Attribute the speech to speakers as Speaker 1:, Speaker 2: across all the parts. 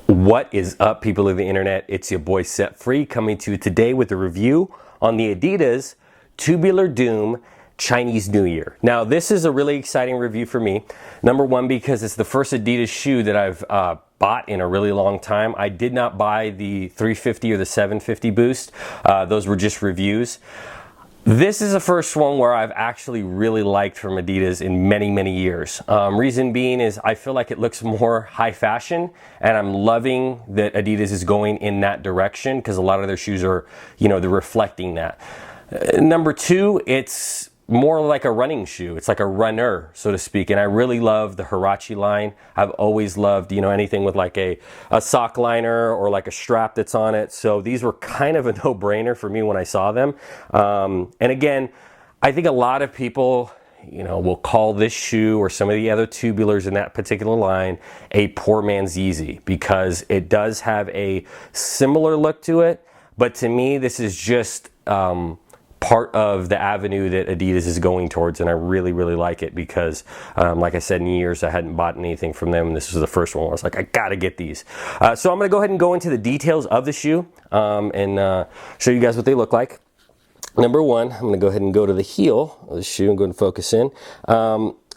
Speaker 1: What is up, people of the internet? It's your boy Set Free coming to you today with a review on the Adidas Tubular Doom Chinese New Year. Now, this is a really exciting review for me. Number one, because it's the first Adidas shoe that I've bought in a really long time. I did not buy the 350 or the 750 Boost. Those were just reviews. This is the first one where I've actually really liked from Adidas in many, many years. Reason being is I feel like it looks more high fashion, and I'm loving that Adidas is going in that direction because a lot of their shoes are, they're reflecting that. Number two, it's more like a running shoe. It's like a runner, so to speak. And I really love the Huarache line. I've always loved, anything with like a sock liner or like a strap that's on it. So these were kind of a no-brainer for me when I saw them. And again, I think a lot of people, will call this shoe or some of the other tubulars in that particular line a poor man's Yeezy because it does have a similar look to it. But to me, this is just part of the avenue that Adidas is going towards, and I really, really like it because, like I said, in years I hadn't bought anything from them, and this was the first one where I was like, I gotta get these. So I'm gonna go ahead and go into the details of the shoe and show you guys what they look like. Number one, I'm gonna go ahead and go to the heel of the shoe and go and focus in.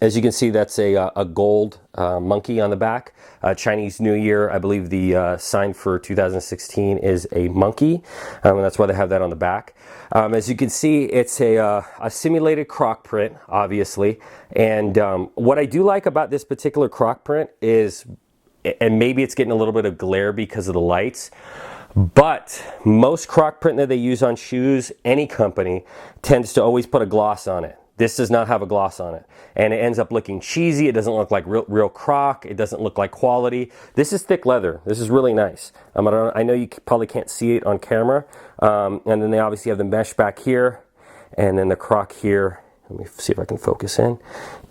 Speaker 1: As you can see, that's a gold monkey on the back. Chinese New Year, I believe the sign for 2016 is a monkey, and that's why they have that on the back. As you can see, it's a simulated croc print, obviously. And what I do like about this particular croc print is, and maybe it's getting a little bit of glare because of the lights, but most croc print that they use on shoes, any company, tends to always put a gloss on it. This does not have a gloss on it, and it ends up looking cheesy. It doesn't look like real croc. It doesn't look like quality. This is thick leather. This is really nice. I know you probably can't see it on camera, and then they obviously have the mesh back here, and then the croc here. Let me see if I can focus in,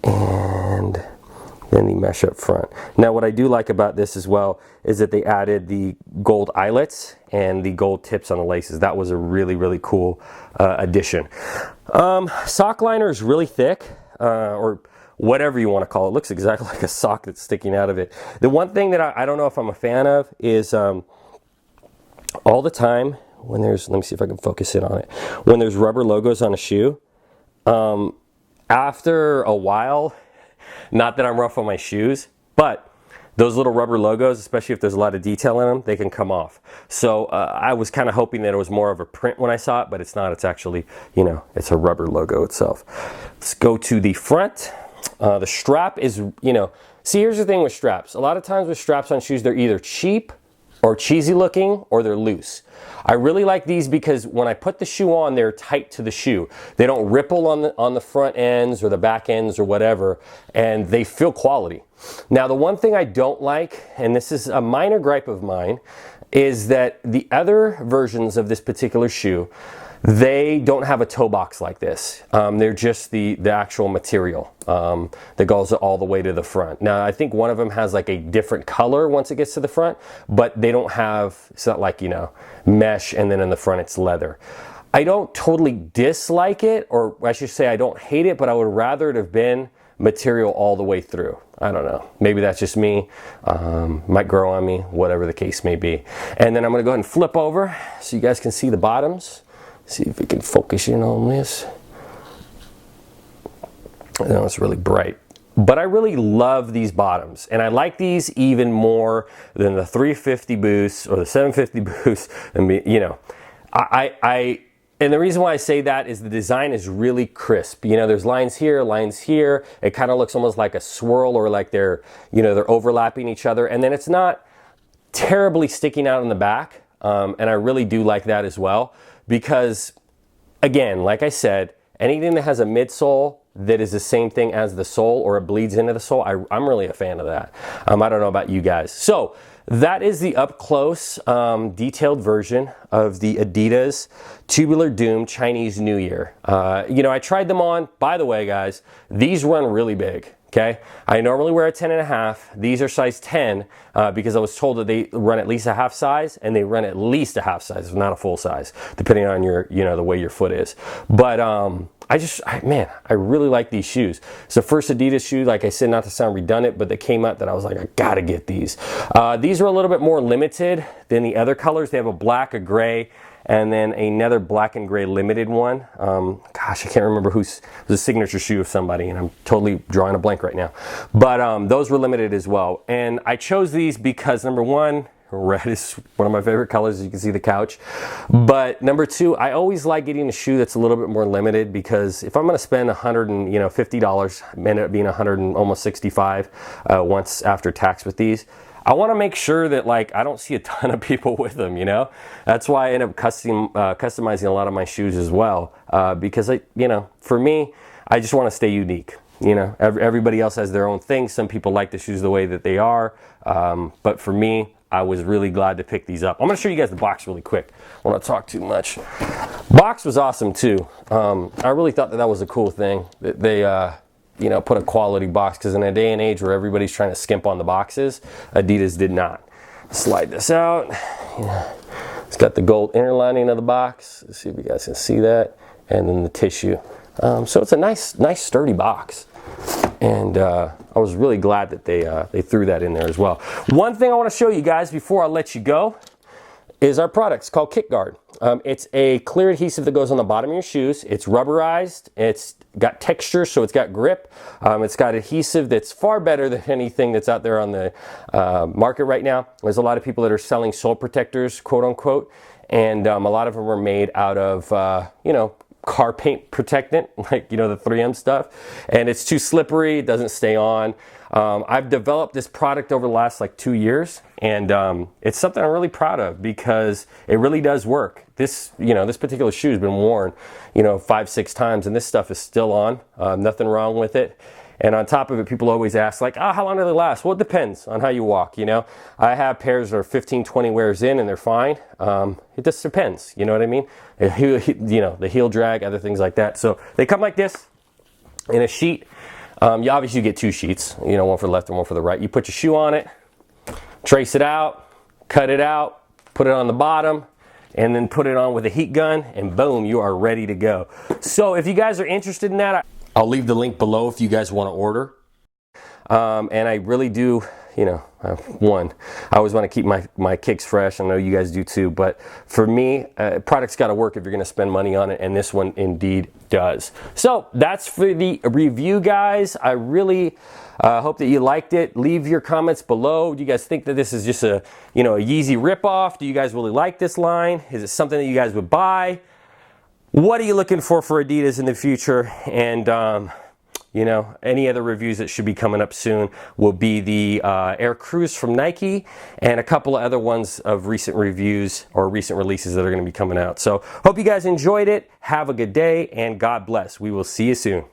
Speaker 1: and then the mesh up front. Now, what I do like about this as well is that they added the gold eyelets and the gold tips on the laces. That was a really, really cool addition. Sock liner is really thick, or whatever you want to call it. It looks exactly like a sock that's sticking out of it. The one thing that I don't know if I'm a fan of is all the time when there's, let me see if I can focus in on it, when there's rubber logos on a shoe, after a while, not that I'm rough on my shoes, but those little rubber logos, especially if there's a lot of detail in them, they can come off. So I was kind of hoping that it was more of a print when I saw it, but it's not. It's actually, it's a rubber logo itself. Let's go to the front. The strap is, see, here's the thing with straps. A lot of times with straps on shoes, they're either cheap or cheesy looking, or they're loose. I really like these because when I put the shoe on, they're tight to the shoe. They don't ripple on the front ends or the back ends or whatever, and they feel quality. Now, the one thing I don't like, and this is a minor gripe of mine, is that the other versions of this particular shoe, they don't have a toe box like this. They're just the actual material that goes all the way to the front. Now, I think one of them has like a different color once it gets to the front, but they don't have, it's not like, mesh and then in the front it's leather. I don't totally dislike it, or I should say I don't hate it, but I would rather it have been material all the way through. I don't know. Maybe that's just me. Might grow on me, whatever the case may be. And then I'm going to go ahead and flip over so you guys can see the bottoms. See if we can focus in on this. I know it's really bright, but I really love these bottoms, and I like these even more than the 350 Boost or the 750 Boost. And and the reason why I say that is the design is really crisp. There's lines here, lines here. It kind of looks almost like a swirl, or like they're overlapping each other, and then it's not terribly sticking out in the back. And I really do like that as well. Because, again, like I said, anything that has a midsole that is the same thing as the sole or it bleeds into the sole, I'm really a fan of that. I don't know about you guys. So that is the up-close, detailed version of the Adidas Tubular Doom Chinese New Year. I tried them on. By the way, guys, these run really big. Okay, I normally wear a 10.5. These are size 10 because I was told that they run at least a half size, and they run at least a half size, not a full size, depending on your, the way your foot is. But man, I really like these shoes. It's the first Adidas shoe, like I said, not to sound redundant, but they came out that I was like, I gotta get these. These are a little bit more limited than the other colors. They have a black, a gray, and then another black and gray limited one. Gosh, I can't remember who's the signature shoe of somebody, and I'm totally drawing a blank right now. But those were limited as well. And I chose these because, number one, red is one of my favorite colors, as you can see the couch. But number two, I always like getting a shoe that's a little bit more limited, because if I'm gonna spend $150, end up being almost $65 once after tax with these, I want to make sure that I don't see a ton of people with them, That's why I end up customizing a lot of my shoes as well, because for me, I just want to stay unique. Everybody else has their own thing. Some people like the shoes the way that they are, but for me, I was really glad to pick these up. I'm going to show you guys the box really quick. I want to talk too much. Box was awesome too. I really thought that was a cool thing that they put a quality box, because in a day and age where everybody's trying to skimp on the boxes, Adidas did not. Slide this out. It's got the gold inner lining of the box. Let's see if you guys can see that. And then the tissue. So it's a nice sturdy box. And I was really glad that they threw that in there as well. One thing I want to show you guys before I let you go is our product. It's called KickGuard. It's a clear adhesive that goes on the bottom of your shoes. It's rubberized. It's got texture, so it's got grip. It's got adhesive that's far better than anything that's out there on the market right now. There's a lot of people that are selling sole protectors, quote unquote, and a lot of them are made out of, car paint protectant, like, the 3M stuff, and it's too slippery, it doesn't stay on. I've developed this product over the last 2 years, and it's something I'm really proud of, because it really does work. This, this particular shoe has been worn, 5-6 times, and this stuff is still on. Nothing wrong with it. And on top of it, people always ask, how long do they last? Well, it depends on how you walk, I have pairs that are 15, 20 wears in and they're fine. It just depends, you know what I mean? The heel drag, other things like that. So they come like this in a sheet. You obviously get 2 sheets, one for the left and one for the right. You put your shoe on it, trace it out, cut it out, put it on the bottom, and then put it on with a heat gun, and boom, you are ready to go. So if you guys are interested in that, I'll leave the link below if you guys want to order. And I really do, I always want to keep my kicks fresh. I know you guys do too, but for me, product's got to work if you're going to spend money on it, and this one indeed does. So that's for the review, guys. I really hope that you liked it. Leave your comments below. Do you guys think that this is just a Yeezy ripoff? Do you guys really like this line? Is it something that you guys would buy? What are you looking for Adidas in the future? And any other reviews that should be coming up soon will be the Air Cruise from Nike, and a couple of other ones of recent reviews or recent releases that are going to be coming out. So hope you guys enjoyed it. Have a good day, and God bless. We will see you soon.